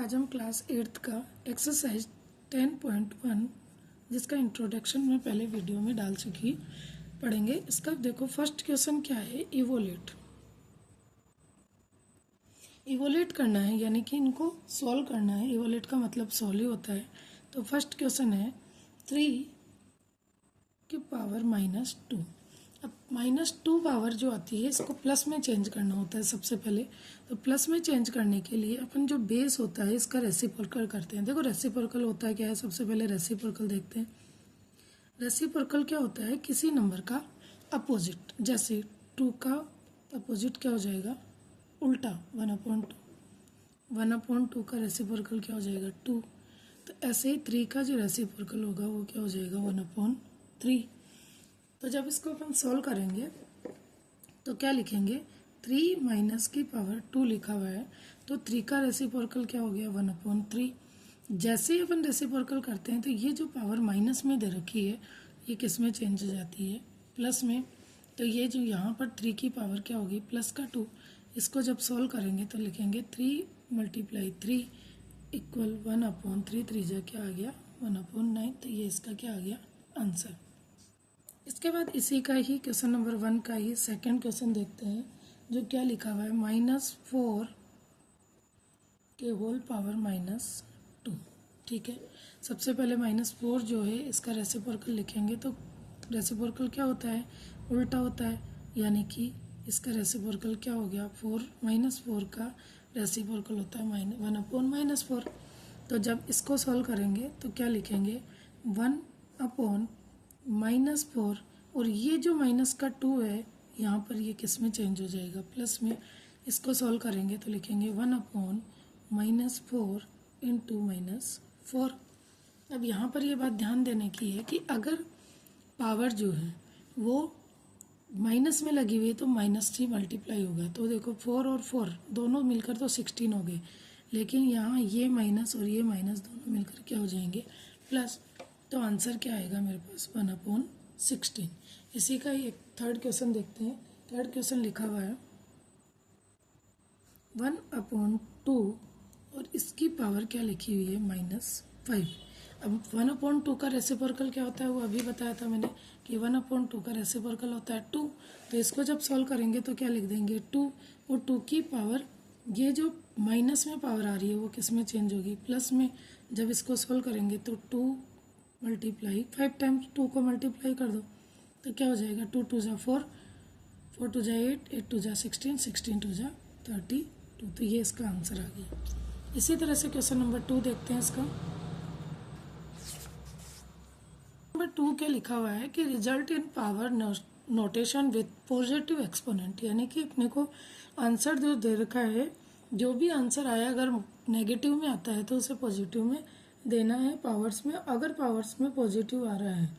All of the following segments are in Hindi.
आज हम क्लास 8th का एक्सरसाइज 10.1 जिसका इंट्रोडक्शन मैं पहले वीडियो में डाल चुकी पढ़ेंगे। इसका देखो फर्स्ट क्वेश्चन क्या है, इवोलेट करना है, यानी कि इनको सॉल्व करना है। इवोलेट का मतलब सॉल्व ही होता है। तो फर्स्ट क्वेश्चन है 3 की पावर -2। अब -2 पावर जो आती है इसको प्लस में चेंज करना होता है सबसे पहले। तो प्लस में चेंज करने के लिए अपन जो बेस होता है इसका रेसिप्रोकल करते हैं। देखो रेसिप्रोकल होता है क्या है, सबसे पहले रेसिप्रोकल देखते हैं। रेसिप्रोकल क्या होता है, किसी नंबर का अपोजिट। जैसे 2 का अपोजिट क्या हो जाएगा, उल्टा 1/2। 1/2 का रेसिप्रोकल क्या हो जाएगा, 2। तो ऐसे ही 3 का जो रेसिप्रोकल होगा वो क्या हो जाएगा, 1/3। तो जब इसको अपन सॉल्व करेंगे तो क्या लिखेंगे, 3 माइनस की पावर 2 लिखा हुआ है। तो 3 का रेसिप्रोकल क्या हो गया, 1/3। जैसे ही अपन रेसिप्रोकल करते हैं तो ये जो पावर माइनस में दे रखी है ये किस में चेंज हो जाती है, प्लस में। तो ये जो यहाँ पर 3 की पावर क्या होगी, प्लस का 2। इसको जब सॉल्व करेंगे तो लिखेंगे 3 × 3 = 1/3। 3 क्या आ गया, 1/9। तो ये इसका क्या आ गया, आंसर। इसके बाद इसी का ही क्वेश्चन नंबर 1 का ही सेकंड क्वेश्चन देखते हैं, जो क्या लिखा हुआ है, -4 के होल पावर -2। ठीक है, सबसे पहले -4 जो है इसका रेसिप्रोकल लिखेंगे। तो रेसिप्रोकल क्या होता है, उल्टा होता है, यानी कि इसका रेसिप्रोकल क्या हो गया, 4 का रेसिप्रोकल होता है 1/-4। तो जब इसको सॉल्व करेंगे तो क्या लिखेंगे, 1/-4। और ये जो माइनस का 2 है यहाँ पर ये किस में चेंज हो जाएगा, प्लस में। इसको सॉल्व करेंगे तो लिखेंगे 1/-4 × -4। अब यहाँ पर ये बात ध्यान देने की है कि अगर पावर जो है वो माइनस में लगी हुई है तो -3 मल्टीप्लाई होगा। तो देखो 4 और 4 दोनों मिलकर तो 16 हो गए, लेकिन यहाँ ये माइनस और ये माइनस दोनों मिलकर क्या हो जाएंगे, प्लस। तो आंसर क्या आएगा मेरे पास, 1/16। इसी का एक थर्ड क्वेश्चन देखते हैं। थर्ड क्वेश्चन लिखा हुआ है 1/2 और इसकी पावर क्या लिखी हुई है, -5। अब 1/2 का रेसिप्रोकल क्या होता है वो अभी बताया था मैंने कि 1/2 का रेसिप्रोकल होता है 2। तो इसको जब सॉल्व करेंगे तो क्या लिख देंगे, 2। और 2 की पावर, ये जो माइनस में पावर आ रही है वो किस में चेंज होगी, प्लस में। जब इसको सॉल्व करेंगे तो 2 × 5 टाइम्स 2 को मल्टीप्लाई कर दो तो क्या हो जाएगा, 2 × 2 = 4, 4 × 2 = 8, 8 × 2 = 16, 16 × 2 = 32। तो ये इसका आंसर आ गया। इसी तरह से क्वेश्चन नंबर 2 देखते हैं। इसका नंबर 2 क्या लिखा हुआ है कि result in power notation with positive exponent, यानी कि अपने को आंसर जो दे रखा है, जो भी आंसर आया अगर नेगेटिव में आता है तो उसे पॉजिटिव में देना है पावर्स में। अगर पावर्स में पॉजिटिव आ रहा है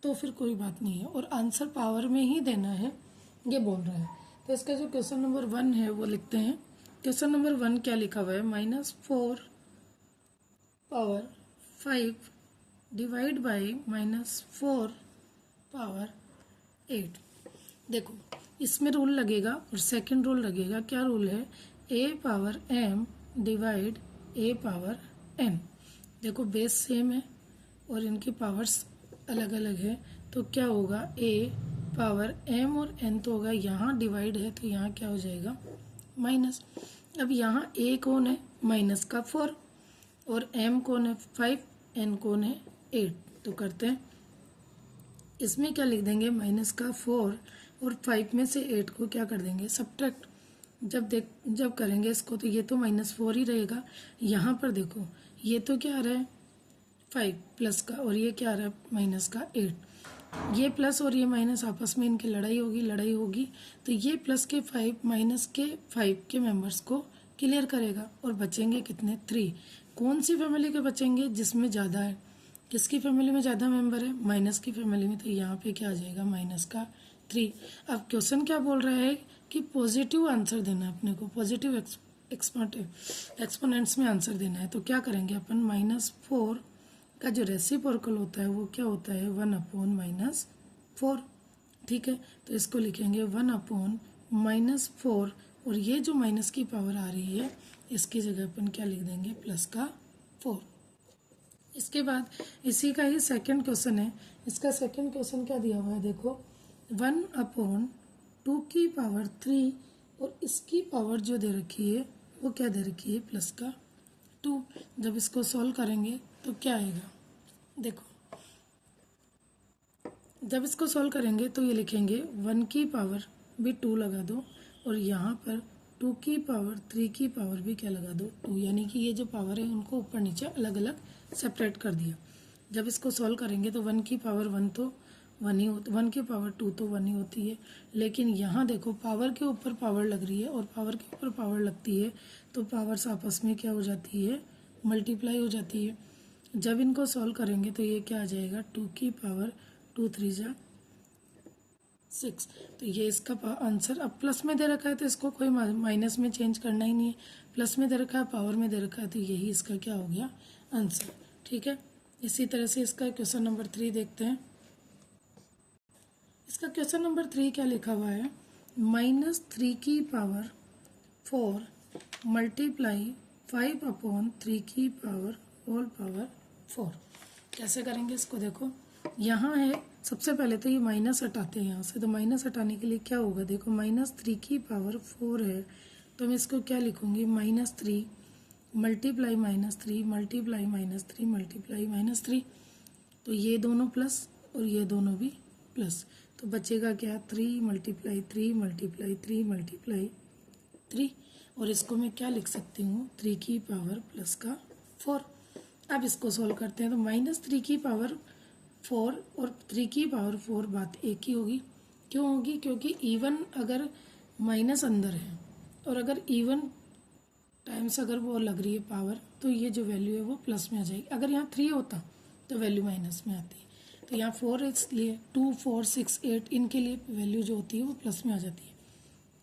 तो फिर कोई बात नहीं है, और आंसर पावर में ही देना है, ये बोल रहा है। तो इसका जो क्वेश्चन नंबर 1 है वो लिखते हैं। क्वेश्चन नंबर 1 क्या लिखा हुआ है, -4 पावर 5 डिवाइड बाई -4 पावर 8। देखो इसमें रूल लगेगा और सेकंड रूल लगेगा। क्या रूल है, a⁻m डिवाइड a⁻n। देखो बेस सेम है और इनकी पावर्स अलग अलग है, तो क्या होगा, a⁻m और n तो होगा, यहाँ डिवाइड है तो यहाँ क्या हो जाएगा, माइनस। अब यहाँ a कौन है, माइनस का 4, और m कौन है, 5, n कौन है, 8। तो करते हैं, इसमें क्या लिख देंगे, माइनस का 4 और 5 में से 8 को क्या कर देंगे, सब्ट्रैक्ट। जब करेंगे इसको तो ये तो -4 ही रहेगा। यहाँ पर देखो ये तो क्या आ रहा है, 5 प्लस का, और ये क्या आ रहा है, माइनस का 8। ये प्लस और ये माइनस आपस में इनकी लड़ाई होगी। तो ये प्लस के 5 माइनस के 5 के मेंबर्स को क्लियर करेगा और बचेंगे कितने, 3। कौन सी फैमिली के बचेंगे, जिसमें ज़्यादा है, किसकी फैमिली में ज़्यादा मेंबर है, माइनस की फैमिली में। तो यहाँ पे क्या आ जाएगा, -3। अब क्वेश्चन क्या बोल रहा है कि पॉजिटिव आंसर देना है अपने को, पॉजिटिव एक्सपोनेंट्स में आंसर देना है। तो क्या करेंगे अपन, -4 का जो रेसिप्रोकल होता है वो क्या होता है, 1/-4। ठीक है, तो इसको लिखेंगे 1/-4, और ये जो माइनस की पावर आ रही है इसकी जगह अपन क्या लिख देंगे, प्लस का 4। इसके बाद इसी का ही सेकंड क्वेश्चन है। इसका सेकंड क्वेश्चन क्या दिया हुआ है, देखो 1/2 और इसकी पावर जो दे रखी है वो क्या दे रखी है, प्लस का 2। जब इसको सॉल्व करेंगे तो क्या आएगा, देखो जब इसको सॉल्व करेंगे तो ये लिखेंगे 1 की पावर भी 2 लगा दो और यहाँ पर 2 की पावर 3 की पावर भी क्या लगा दो, 2। यानी कि ये जो पावर है उनको ऊपर नीचे अलग अलग सेपरेट कर दिया। जब इसको सॉल्व करेंगे तो 1 की पावर 1 तो 1 ही होती, 1 की पावर 2 तो 1 ही होती है। लेकिन यहाँ देखो पावर के ऊपर पावर लग रही है और पावर के ऊपर पावर लगती है तो पावर्स आपस में क्या हो जाती है, मल्टीप्लाई हो जाती है। जब इनको सॉल्व करेंगे तो ये क्या आ जाएगा, 2 की पावर 2 3 जा 6। तो ये इसका आंसर। अब प्लस में दे रखा है तो इसको कोई माइनस में चेंज करना ही नहीं है, प्लस में दे रखा है, पावर में दे रखा है, तो यही इसका क्या हो गया, आंसर। ठीक है, इसी तरह से इसका क्वेश्चन नंबर 3 देखते हैं। इसका क्वेश्चन नंबर 3 क्या लिखा हुआ है, -3 की पावर 4 मल्टीप्लाई 5/3 की पावर होल पावर 4। कैसे करेंगे इसको, देखो यहाँ है, सबसे पहले तो ये माइनस हटाते हैं यहाँ से। तो माइनस हटाने के लिए क्या होगा, देखो -3 की पावर 4 है तो मैं इसको क्या लिखूंगी, -3 मल्टीप्लाई -3 मल्टीप्लाई -3 मल्टीप्लाई -3। तो ये दोनों प्लस और ये दोनों भी प्लस, तो बचेगा क्या, 3 मल्टीप्लाई 3 मल्टीप्लाई 3 मल्टीप्लाई 3। और इसको मैं क्या लिख सकती हूँ, 3 की पावर प्लस का 4। अब इसको सोल्व करते हैं तो -3 की पावर 4 और 3 की पावर 4 बात एक ही होगी। क्यों होगी, क्योंकि इवन अगर माइनस अंदर है और अगर इवन टाइम्स अगर वो लग रही है पावर, तो ये जो वैल्यू है वो प्लस में आ जाएगी। अगर यहाँ 3 होता तो वैल्यू माइनस में आती है। तो यहाँ 4 इसलिए 2 4 6 8 इनके लिए वैल्यू जो होती है वो प्लस में आ जाती है।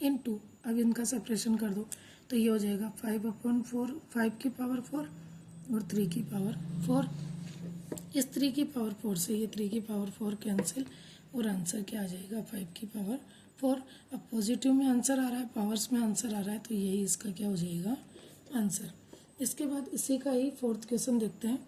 इन 2 अब इनका सेपरेशन कर दो तो ये हो जाएगा 5/4, 5 की पावर 4 और 3 की पावर 4। इस 3 की पावर 4 से ये 3 की पावर 4 कैंसिल और आंसर क्या आ जाएगा, 5 की पावर 4। अब पॉजिटिव में आंसर आ रहा है, पावर्स में आंसर आ रहा है, तो यही इसका क्या हो जाएगा, आंसर। इसके बाद इसी का ही फोर्थ क्वेश्चन देखते हैं।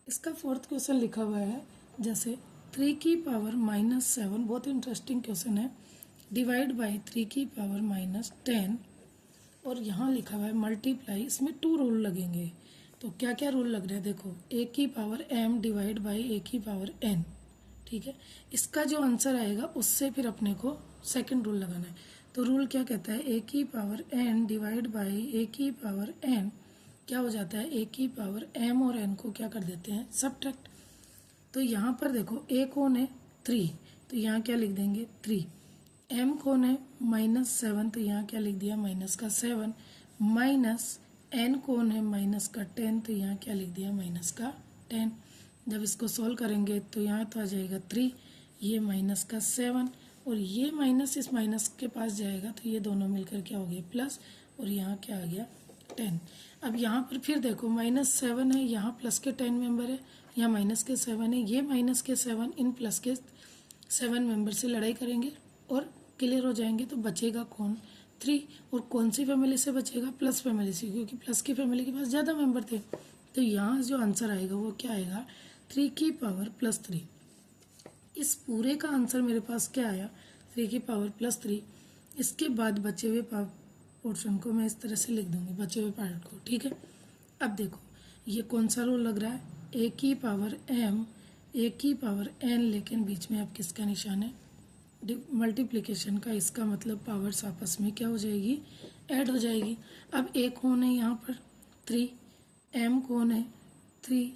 इसका फोर्थ क्वेश्चन लिखा हुआ है जैसे 3 की पावर -7, बहुत इंटरेस्टिंग क्वेश्चन है, डिवाइड बाई 3 की पावर -10 और यहाँ लिखा हुआ है मल्टीप्लाई, इसमें 2 रूल लगेंगे। तो क्या क्या रूल लग रहे हैं, देखो a की power m divide by a की पावर n। ठीक है, इसका जो आंसर आएगा उससे फिर अपने को सेकंड रूल लगाना है। तो रूल क्या कहता है, a की power n divide by a की पावर n क्या हो जाता है, a की पावर m और n को क्या कर देते हैं, सबट्रैक्ट। तो यहाँ पर देखो a कौन है, 3, तो यहाँ क्या लिख देंगे 3। m कौन है, -7, तो यहाँ क्या लिख दिया, माइनस का 7। माइनस n कौन है, माइनस का 10, तो यहाँ क्या लिख दिया, माइनस का 10। जब इसको सॉल्व करेंगे तो यहाँ तो आ जाएगा 3, ये माइनस का 7 और ये माइनस इस माइनस के पास जाएगा तो ये दोनों मिलकर क्या हो गया, प्लस, और यहाँ क्या आ गया 10। अब यहाँ पर फिर देखो -7 है, यहाँ प्लस के 10 मेंबर है, यहाँ माइनस के 7 है, ये माइनस के 7 इन प्लस के 7 मेंबर से लड़ाई करेंगे और क्लियर हो जाएंगे। तो बचेगा कौन, 3। और कौन सी फैमिली से बचेगा, प्लस फैमिली से, क्योंकि प्लस की फैमिली के पास ज़्यादा मेंबर थे। तो यहाँ जो आंसर आएगा वो क्या आएगा, 3 की पावर +3। इस पूरे का आंसर मेरे पास क्या आया, 3 की पावर +3। इसके बाद बचे हुए पोर्शन को मैं इस तरह से लिख दूंगी, बचे हुए पार्ट को। ठीक है, अब देखो ये कौन सा रूल लग रहा है, a की पावर m a की पावर n, लेकिन बीच में अब किसका निशान है, मल्टीप्लिकेशन का। इसका मतलब पावर्स आपस में क्या हो जाएगी, ऐड हो जाएगी। अब a कौन है यहाँ पर 3, m कौन है 3,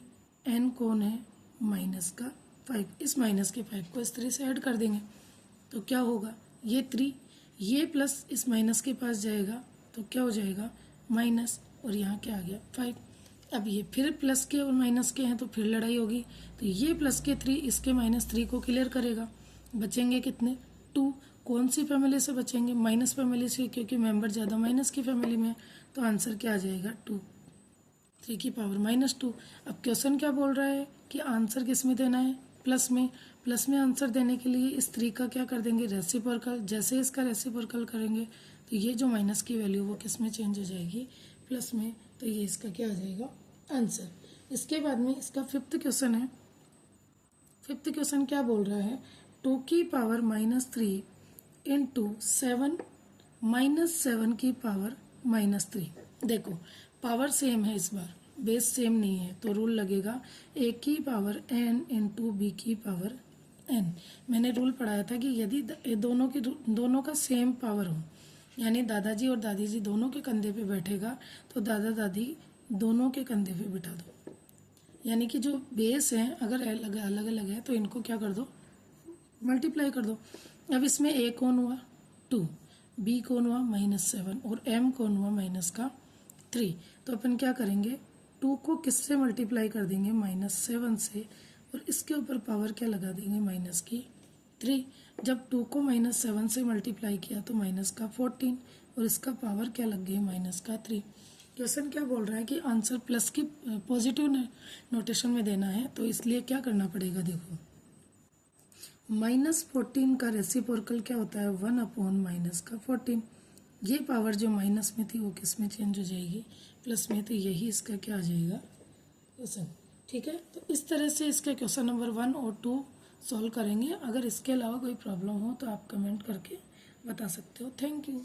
n कौन है माइनस का 5। इस माइनस के 5 को इस तरह से ऐड कर देंगे तो क्या होगा, ये 3, ये प्लस इस माइनस के पास जाएगा तो क्या हो जाएगा, माइनस, और यहाँ क्या आ गया 5। अब ये फिर प्लस के और माइनस के हैं तो फिर लड़ाई होगी। तो ये प्लस के 3 इसके -3 को क्लियर करेगा। बचेंगे कितने, 2। कौन सी फैमिली से बचेंगे, माइनस फैमिली से, क्योंकि मेंबर ज़्यादा माइनस की फैमिली में है। तो आंसर क्या आ जाएगा 2, 3 की पावर -2। अब क्वेश्चन क्या बोल रहा है कि आंसर किस में देना है, प्लस में। प्लस में आंसर देने के लिए इस 3 का क्या कर देंगे, रेसिप्रोकल। जैसे इसका रेसिप्रोकल करेंगे तो ये जो माइनस की वैल्यू वो किस में चेंज हो जाएगी, प्लस में। तो ये इसका क्या आ जाएगा, आंसर। इसके बाद में इसका फिफ्थ क्वेश्चन है। फिफ्थ क्वेश्चन क्या बोल रहा है, 2 की पावर -3 इंटू 7 -7 की पावर -3। देखो पावर सेम है, इस बार बेस सेम नहीं है, तो रूल लगेगा a की पावर n इंटू बी की पावर n। मैंने रूल पढ़ाया था कि यदि दोनों का सेम पावर हो, यानी दादाजी और दादी जी दोनों के कंधे पे बैठेगा, तो दादा दादी दोनों के कंधे पे बिठा दो। यानी कि जो बेस है अगर अलग अलग है तो इनको क्या कर दो, मल्टीप्लाई कर दो। अब इसमें a कौन हुआ 2, b कौन हुआ -7 और m कौन हुआ -3। तो अपन क्या करेंगे, 2 को किससे मल्टीप्लाई कर देंगे, -7 से, और इसके ऊपर पावर क्या लगा देंगे, -3। जब 2 को -7 से मल्टीप्लाई किया तो -14 और इसका पावर क्या लग गई, -3। क्वेश्चन क्या बोल रहा है कि आंसर प्लस की पॉजिटिव नोटेशन में देना है, तो इसलिए क्या करना पड़ेगा, देखो -14 का रेसिप्रोकल क्या होता है, 1/-14। ये पावर जो माइनस में थी वो किस में चेंज हो जाएगी, प्लस में। तो यही इसका क्या आ जाएगा क्वेश्चन। ठीक है, तो इस तरह से इसके क्वेश्चन नंबर 1 और 2 सॉल्व करेंगे। अगर इसके अलावा कोई प्रॉब्लम हो तो आप कमेंट करके बता सकते हो। Thank you.